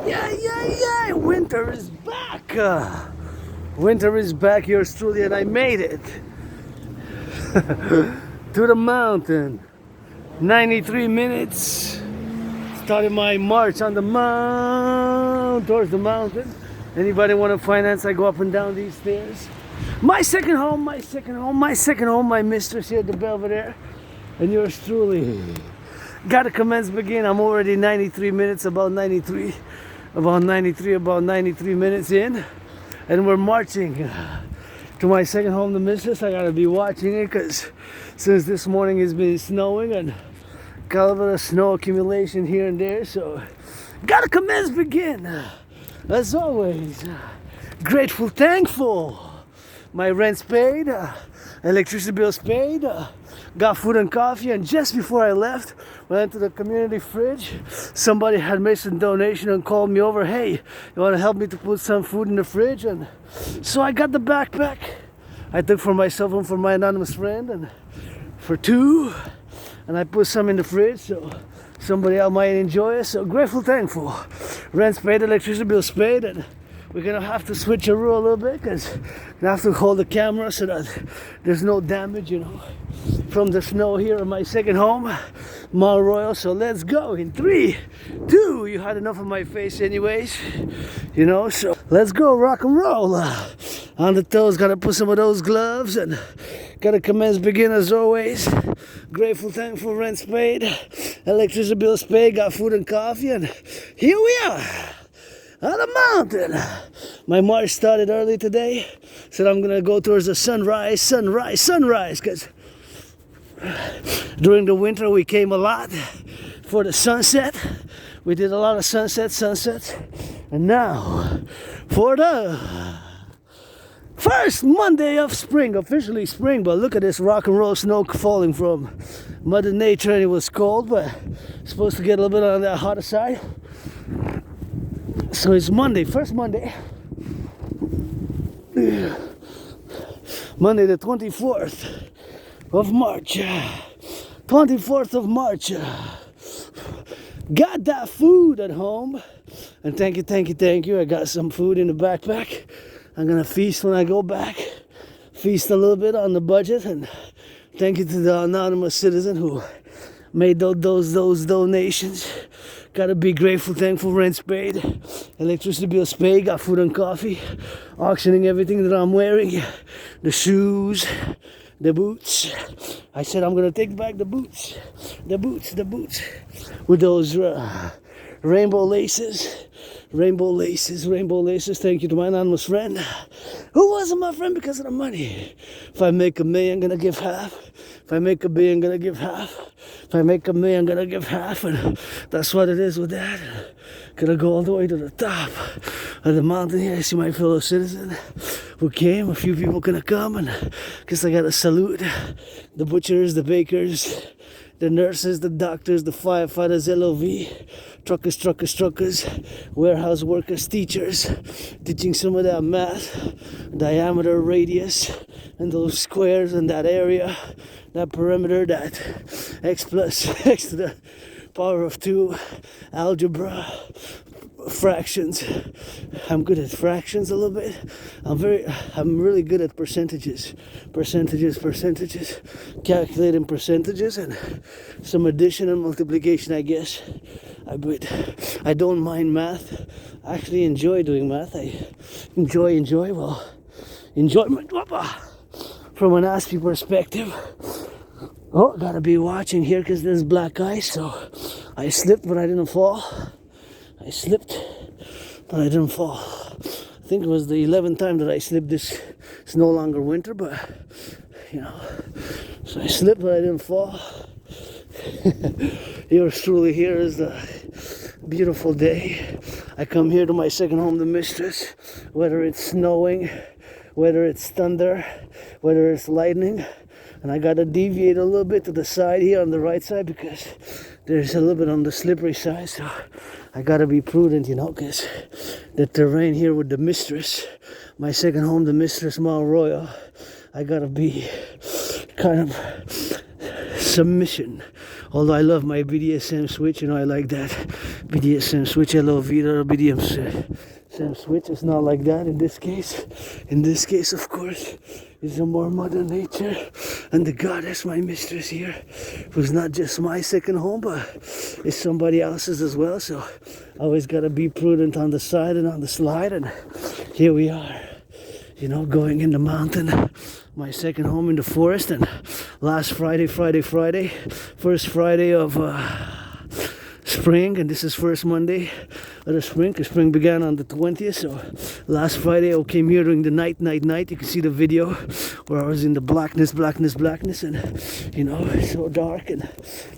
Yeah. Winter is back. Winter is back. Yours truly, and I made it to the mountain. 93 minutes. Started my march on the mountain, towards the mountain. Anybody want to finance? I go up and down these stairs. My second home, my mistress here at the Belvedere. And yours truly. Gotta commence begin. I'm already 93 minutes, about 93 minutes in. And we're marching to my second home, the mistress. I gotta be watching it because since this morning it's been snowing and got a bit of snow accumulation here and there. So gotta commence begin. As always, grateful, thankful. My rent's paid, electricity bill's paid, got food and coffee, and just before I left, went to the community fridge. Somebody had made some donation and called me over. Hey, you want to help me to put some food in the fridge? And so I got the backpack I took for myself and for my anonymous friend, and for two, and I put some in the fridge so somebody else might enjoy it. So grateful, thankful. Rent's paid, electricity bill's paid, and we're gonna have to switch a rule a little bit because I have to hold the camera so that there's no damage, from the snow here in my second home, Mount Royal. So let's go in 3, 2. You had enough of my face anyways, so let's go, rock and roll. On the toes, gotta put some of those gloves and gotta commence begin as always. Grateful, thankful, rent's paid, electricity bill's paid, got food and coffee, and here we are. On the mountain. My march started early today. Said I'm gonna go towards the sunrise, because during the winter we came a lot for the sunset. We did a lot of sunsets, and now for the first Monday of spring, officially spring. But look at this rock and roll snow falling from Mother Nature, and it was cold, but it's supposed to get a little bit on the hotter side. So it's Monday, first Monday, Monday the 24th of March, 24th of March. Got that food at home, and thank you. I got some food in the backpack. I'm gonna feast when I go back, feast a little bit on the budget, and thank you to the anonymous citizen who made those donations. Gotta be grateful, thankful, rent's paid, electricity bill's paid, got food and coffee, auctioning everything that I'm wearing, the shoes, the boots. I said I'm gonna take back the boots, with those rainbow laces. Thank you to my anonymous friend, who wasn't my friend because of the money. If I make $1 million, I'm gonna give half. If I make $1 billion, I'm gonna give half. If I make $1 million, I'm gonna give half, and that's what it is with that. Gonna go all the way to the top of the mountain here. I see my fellow citizen who came. A few people gonna come, and guess I gotta salute the butchers, the bakers, the nurses, the doctors, the firefighters, LOV, truckers, warehouse workers, teachers, teaching some of that math, diameter, radius, and those squares in that area, that perimeter, that x to the power of 2, algebra, fractions. I'm good at fractions a little bit. I'm really good at percentages, calculating percentages, and some addition and multiplication, I guess. I don't mind math. I actually enjoy doing math. I enjoy enjoyment from an ASPE perspective. Oh, gotta be watching here because there's black ice. So I slipped, but I didn't fall. I think it was the 11th time that I slipped. This it's no longer winter, but so I slipped, but I didn't fall. Yours truly here is the beautiful day. I come here to my second home, the mistress, whether it's snowing, whether it's thunder, whether it's lightning. And I gotta deviate a little bit to the side here on the right side because there's a little bit on the slippery side. So I gotta be prudent, because the terrain here with the mistress, my second home, the mistress Mount Royal, I gotta be kind of submission. Although I love my BDSM switch, I like that BDSM switch, hello Vita, BDSM switch. It's not like that in this case. In this case, of course, is a more Mother Nature and the goddess, my mistress here, who's not just my second home, but is somebody else's as well. So I always gotta be prudent on the side and on the slide. And here we are, you know, going in the mountain, my second home in the forest. And last Friday, first Friday of spring, and this is first Monday of the spring, because spring began on the 20th. So last Friday I came here during the night. You can see the video where I was in the blackness, and you know, it's so dark, and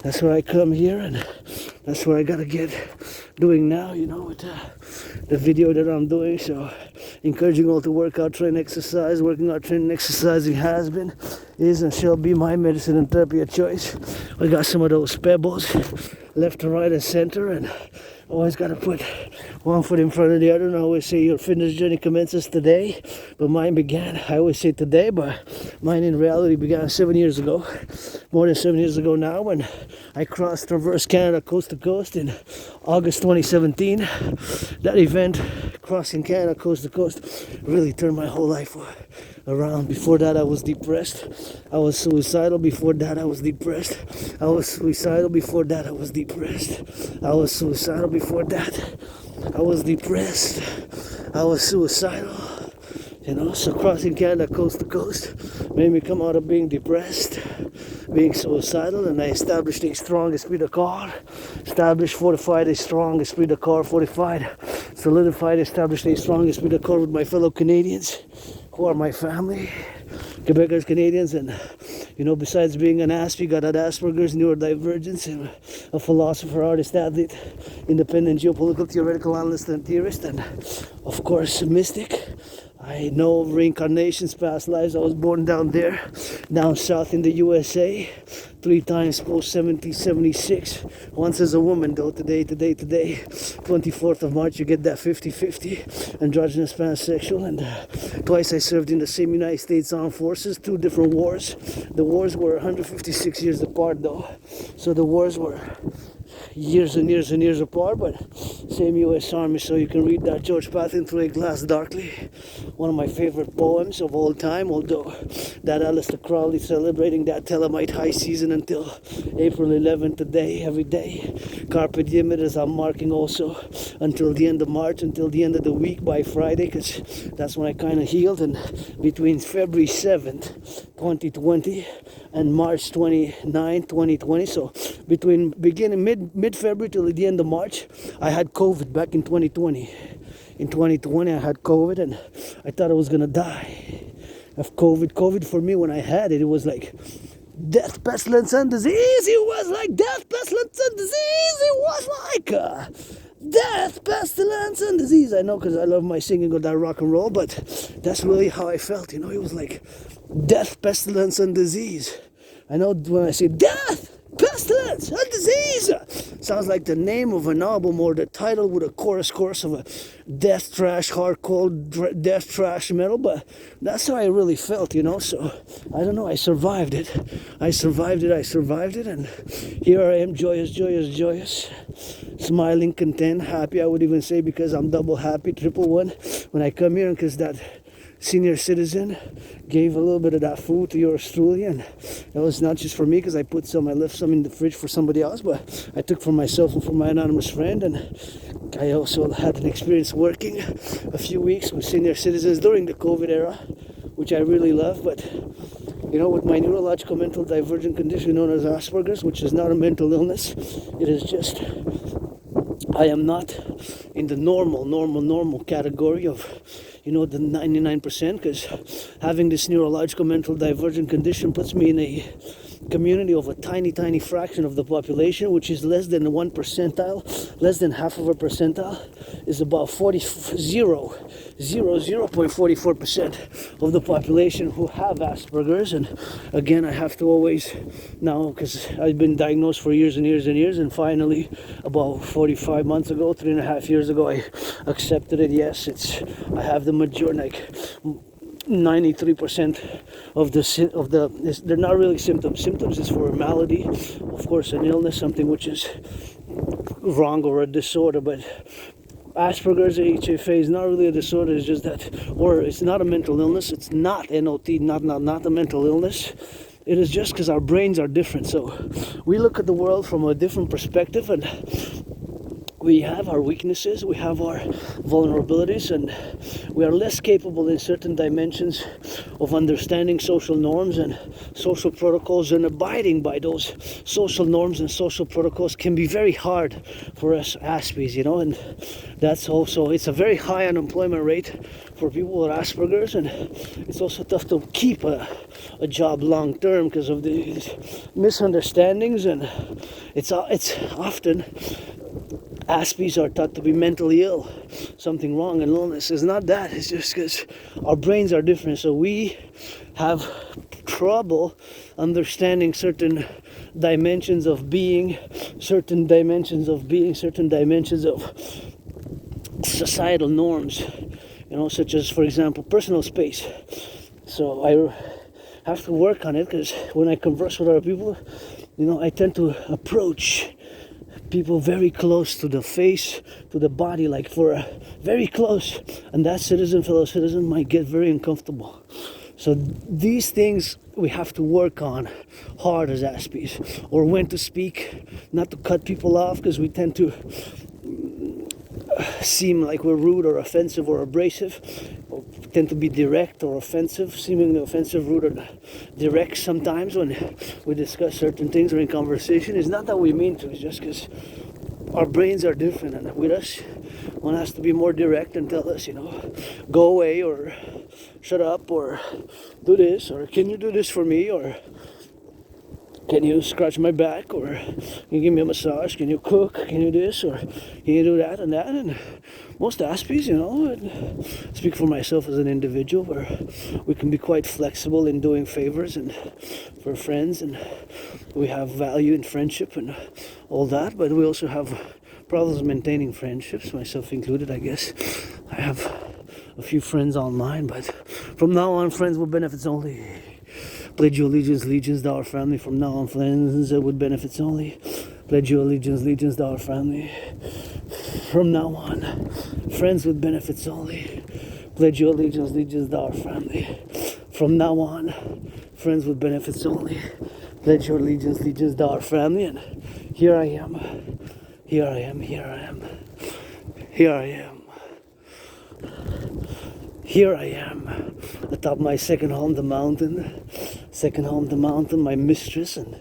that's where I come here, and that's what I gotta get doing now, you know, with the video that I'm doing. So encouraging all to work out, train, exercise. Working out, training, exercising has been, is, and shall be my medicine and therapy of choice. I got some of those pebbles left to right and center, and always got to put one foot in front of the other. And I always say your fitness journey commences today, but mine began, I always say today, but mine in reality began 7 years ago, more than 7 years ago now, when I traversed Canada coast to coast in August 2017. That event, crossing Canada coast to coast, really turned my whole life around. Before that I was depressed, I was suicidal. Before that I was depressed, I was suicidal. Before that I was depressed, I was suicidal. Before that I was depressed, I was suicidal. You know, so crossing Canada coast to coast made me come out of being depressed, being suicidal, and I established a strong esprit de corps, fortified a strong esprit de corps, solidified, established a strong esprit de corps with my fellow Canadians, who are my family, Quebecers, Canadians. And you know, besides being an Asp, you got that Asperger's, neurodivergence, and a philosopher, artist, athlete, independent geopolitical theoretical analyst and theorist, and of course a mystic. I know reincarnations, past lives. I was born down there, down south in the USA, 3 times post 76. Once as a woman though, today, 24th of March, you get that 50-50, androgynous pansexual. And twice I served in the same United States Armed Forces, 2 different wars. The wars were 156 years apart though, so the wars were years and years apart, but same U.S. Army. So you can read that, George Patton, Through a Glass Darkly, one of my favorite poems of all time, although that Aleister Crowley celebrating that Thelemite high season until April 11th today, every day. Carpe diem, it is I'm marking also until the end of March, until the end of the week by Friday, because that's when I kind of healed. And between February 7th, 2020 and March 29, 2020, so between beginning mid-February till the end of March, I had COVID back in 2020. In 2020 I had COVID, and I thought I was gonna die of COVID. COVID for me, when I had it, it was like death, pestilence, and disease. It was like death, pestilence, and disease. It was like death, pestilence, and disease. I know, because I love my singing of that rock and roll, but that's really how I felt, you know. It was like death, pestilence, and disease. I know when I say death, pestilence, and disease, sounds like the name of an album or the title with a chorus of a death trash, hardcore death trash metal, but that's how I really felt, you know. So I don't know, I survived it, and here I am, joyous, smiling, content, happy, I would even say, because I'm double happy, triple one when I come here, and because that senior citizen gave a little bit of that food to yours truly, and it was not just for me, because I left some in the fridge for somebody else, but I took for myself and for my anonymous friend. And I also had an experience working a few weeks with senior citizens during the COVID era, which I really love. But you know, with my neurological mental divergent condition known as Asperger's, which is not a mental illness, it is just, I am not in the normal category of, you know, the 99%, because having this neurological mental divergent condition puts me in a community of a tiny fraction of the population, which is less than 1 percentile, less than half of a percentile, is about 0.44% of the population who have Asperger's. And again, I have to always now, because I've been diagnosed for years, and finally about 45 months ago, 3.5 years ago, I accepted it. Yes, I have the majority, like 93% of they're not really symptoms. Symptoms is for a malady, of course, an illness, something which is wrong or a disorder, but Asperger's HFA is not really a disorder. It's just that, or it's not a mental illness. It's not NOT, not a mental illness. It is just because our brains are different. So we look at the world from a different perspective, and we have our weaknesses, we have our vulnerabilities, and we are less capable in certain dimensions of understanding social norms and social protocols, and abiding by those social norms and social protocols can be very hard for us Aspies, you know, and that's also, it's a very high unemployment rate for people with Asperger's, and it's also tough to keep a job long term because of these misunderstandings, and it's often Aspies are thought to be mentally ill, something wrong, and illness is not that. It's just because our brains are different, so we have trouble understanding certain dimensions of being, certain dimensions of societal norms, you know, such as, for example, personal space. So I have to work on it, because when I converse with other people, you know, I tend to approach people very close to the face, to the body, like very close, and that fellow citizen might get very uncomfortable. So these things we have to work on hard as Aspies, or when to speak, not to cut people off, because we tend to seem like we're rude or offensive or abrasive, or tend to be direct or offensive, seemingly offensive, rude, or direct sometimes when we discuss certain things or in conversation. It's not that we mean to, it's just because our brains are different, and with us, one has to be more direct and tell us, you know, go away, or shut up, or do this, or can you do this for me, or can you scratch my back, or can you give me a massage, can you cook, can you this, or can you do that and that. And most Aspies, you know, and speak for myself as an individual, where we can be quite flexible in doing favors and for friends, and we have value in friendship and all that, but we also have problems maintaining friendships, myself included, I guess. I have a few friends online, but from now on, friends with benefits only. Pledge your allegiance to our family. From now on, friends with benefits only. Pledge your allegiance to our family. From now on, friends with benefits only. Pledge your allegiance to our family. From now on, friends with benefits only. Pledge your allegiance to our family. And here I am. Here I am. Here I am. Here I am. Here I am, atop my second home, the mountain. Second home, the mountain, my mistress, and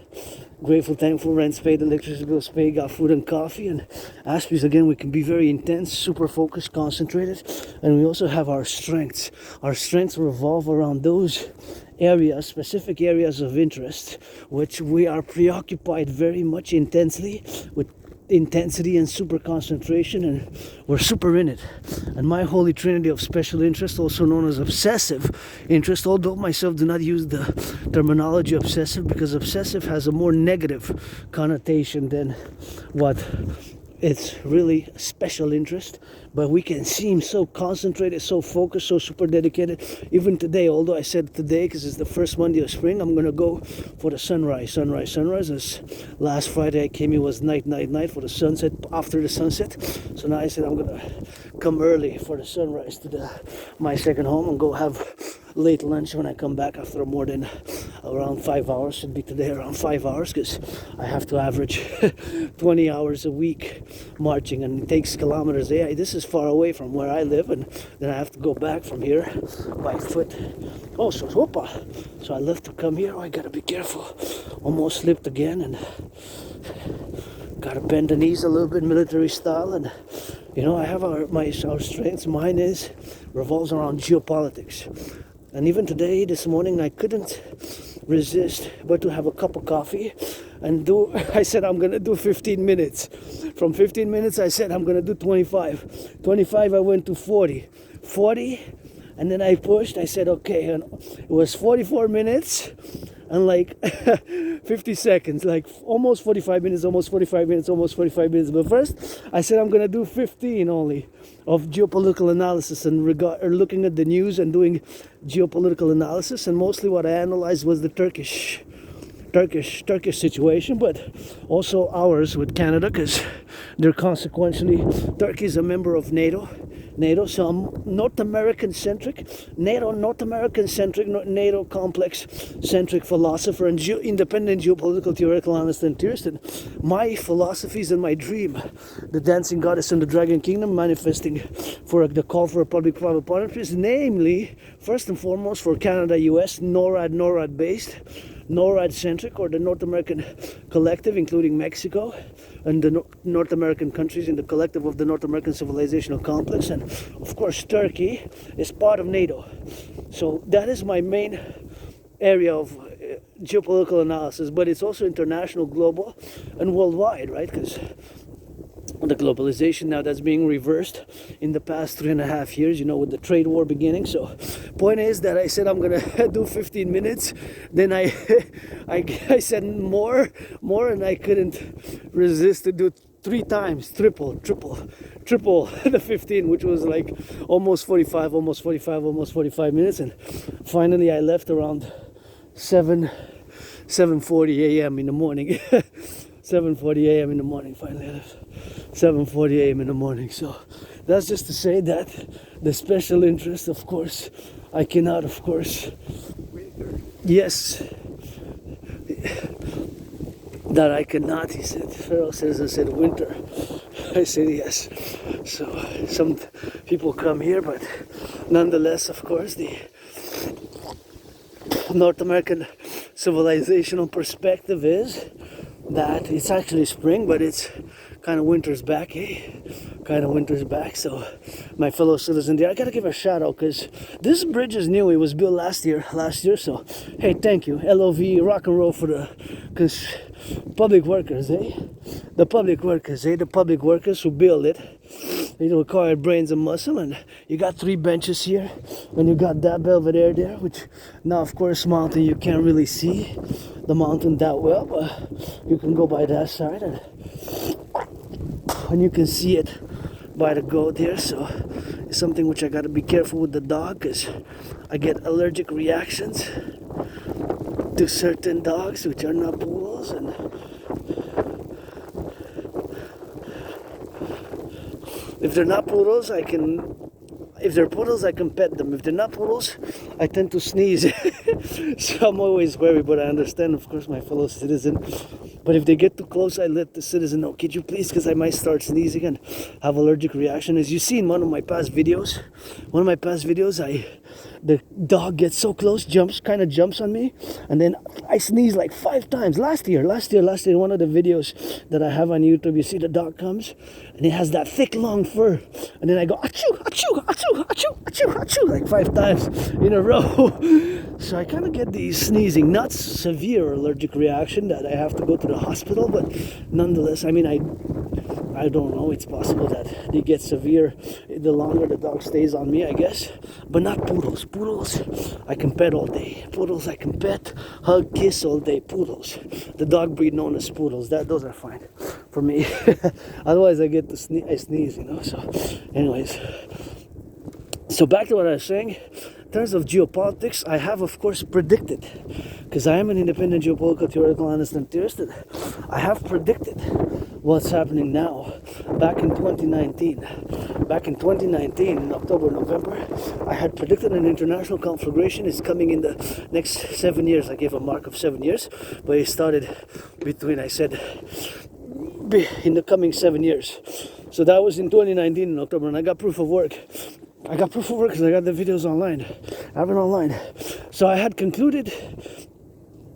grateful, thankful, rent's paid, electricity bills paid, got food and coffee. And Aspies, again, we can be very intense, super focused, concentrated, and we also have our strengths. Our strengths revolve around those areas, specific areas of interest, which we are preoccupied very much intensely with intensity and super concentration, and we're super in it. And my holy trinity of special interest, also known as obsessive interest, although myself do not use the terminology obsessive, because obsessive has a more negative connotation than what it's really special interest. But we can seem so concentrated, so focused, so super dedicated. Even today, although I said today because it's the first Monday of spring, I'm gonna go for the sunrise. As last Friday I came, it was night for the sunset, after the sunset. So now I said I'm gonna come early for the sunrise to my second home, and go have late lunch when I come back after more than around 5 hours. Should be today around 5 hours, because I have to average 20 hours a week marching, and it takes kilometers. Yeah, this is far away from where I live, and then I have to go back from here by foot. Oh, so I love to come here. Oh, I gotta be careful. Almost slipped again, and gotta bend the knees a little bit, military style. And you know, I have our strengths. Mine revolves around geopolitics. And even today, this morning, I couldn't resist but to have a cup of coffee and I said I'm gonna do 15 minutes. From 15 minutes, I said I'm gonna do 25. 25, I went to 40. 40, and then I pushed. I said, okay, and it was 44 minutes and like 50 seconds, like almost 45 minutes, almost 45 minutes. But first, I said I'm gonna do 15 only of geopolitical analysis and looking at the news and doing geopolitical analysis. And mostly what I analyzed was the Turkish Turkish situation, but also ours with Canada, because they're consequentially, Turkey is a member of NATO, so I'm North American centric, North American centric, NATO complex centric philosopher and independent geopolitical theoretical analyst and theorist. And my philosophies and my dream, the dancing goddess and the dragon kingdom, manifesting for the call for a public-private partnership, namely, first and foremost, for Canada, US, NORAD based, NORAD-centric, or the North American Collective, including Mexico and the North American countries in the collective of the North American civilizational complex. And of course, Turkey is part of NATO. So that is my main area of geopolitical analysis, but it's also international, global, and worldwide, right? Because the globalization now that's being reversed in the past 3.5 years, with the trade war beginning. So point is that I said I'm gonna do 15 minutes, then I said more, and I couldn't resist to do 3 times, triple the 15, which was like almost 45 minutes. And finally I left around 7:40 a.m. in the morning. 7:40 a.m. in the morning, finally I left. 7:40 a.m. in the morning. So that's just to say that the special interest, of course, I cannot, of course, yes, that I cannot, he said. Pharaoh says, I said, winter. I said, yes. So some people come here, but nonetheless, of course, the North American civilizational perspective is that it's actually spring, but it's kind of winter's back, kind of winter's back. So my fellow citizen there, I gotta give a shout out, because this bridge is new. It was built last year. So hey, thank you, LOV, rock and roll for the public workers, the public workers who build it. It required brains and muscle, and you got 3 benches here, and you got that Belvedere there, which now, of course, mountain, you can't really see the mountain that well, but you can go by that side, and you can see it by the goat here. So it's something which I got to be careful with the dog, because I get allergic reactions to certain dogs which are not poodles. And if they're not poodles, if they're poodles, I can pet them. If they're not poodles, I tend to sneeze. So I'm always worried, but I understand, of course, my fellow citizen. But if they get too close, I let the citizen know, could you please, because I might start sneezing and have allergic reaction. As you see in one of my past videos, the dog gets so close, kind of jumps on me, and then I sneeze like 5 times. Last year, one of the videos that I have on YouTube, you see the dog comes, and it has that thick, long fur, and then I go, achoo, achoo, achoo, achoo, achoo, achoo, like 5 times in a row. So I kind of get these sneezing, not severe allergic reaction that I have to go to the hospital, but nonetheless, I mean, I don't know, it's possible that they get severe the longer the dog stays on me, I guess. But not poodles. Poodles, I can pet all day. Poodles, I can pet, hug, kiss all day. Poodles, the dog breed known as poodles, those are fine for me. Otherwise, I get to sneeze, So, anyways, so back to what I was saying. In terms of geopolitics, I have, of course, predicted, because I am an independent geopolitical theoretical analyst and theorist, I have predicted what's happening now. Back in 2019, in October, November, I had predicted an international conflagration is coming in the next 7 years. I gave a mark of 7 years, but it started in the coming 7 years. So that was in 2019 in October, and I got proof of work. Because I got the videos online. I have it online. So I had concluded,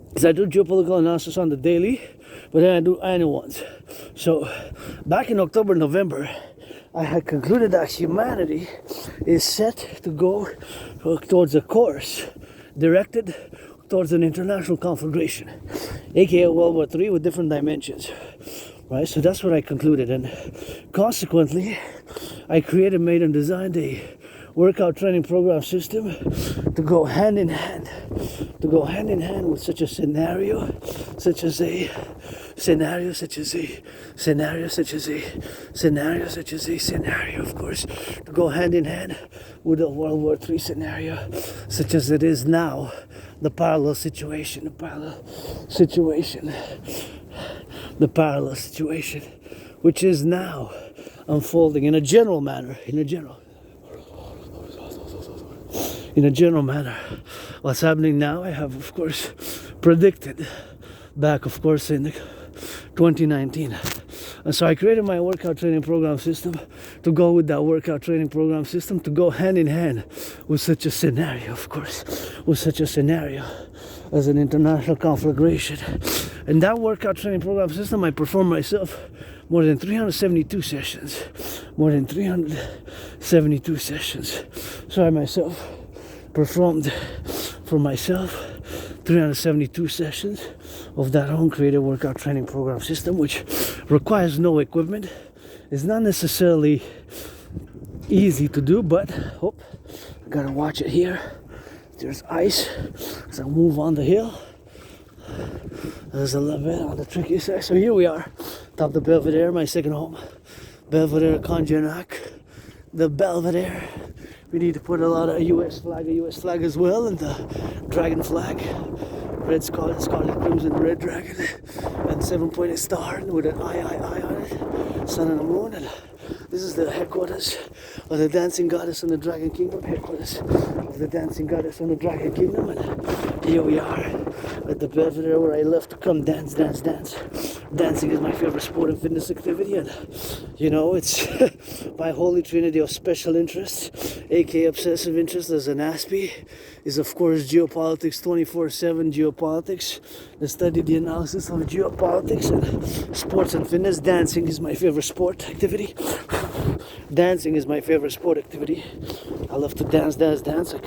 because I do geopolitical analysis on the daily, but then I do annual ones. So back in October, November, I had concluded that humanity is set to go towards a course directed towards an international conflagration, aka World War III with different dimensions. Right, so that's what I concluded, and consequently, I made and designed a workout training program system to go hand in hand to go hand in hand with such a scenario, such as a scenario, such as a scenario, such as a scenario, such as a scenario, of course, to go hand in hand with a World War III scenario, such as it is now, the parallel situation, which is now unfolding in a general manner, in a general manner. What's happening now, I have, of course, predicted back, of course, in 2019. And so I created my workout training program system to go with that workout training program system, to go hand in hand with such a scenario, of course, with such a scenario as an international conflagration. And that workout training program system, I performed myself more than 372 sessions. So I myself performed for myself 372 sessions of that own creative workout training program system, which requires no equipment. It's not necessarily easy to do, but I gotta watch it here. There's ice as I move on the hill. There's a little bit on the tricky side. So here we are, top of the Belvedere, my second home. Belvedere Konjanak, the Belvedere. We need to put a lot of a US flag as well, and the dragon flag. Red scarlet, crimson, red dragon, and 7-pointed star with an eye on it, sun and the moon. And this is the headquarters of the dancing goddess and the dragon kingdom. And here we are at the Belvedere, where I love to come dance. Dancing is my favorite sport and fitness activity, and you know, it's my holy trinity of special interests, aka obsessive interest as an ASPE, is of course geopolitics, 24/7 geopolitics, the study, the analysis of geopolitics, and sports and fitness. Dancing is my favorite sport activity. I love to dance.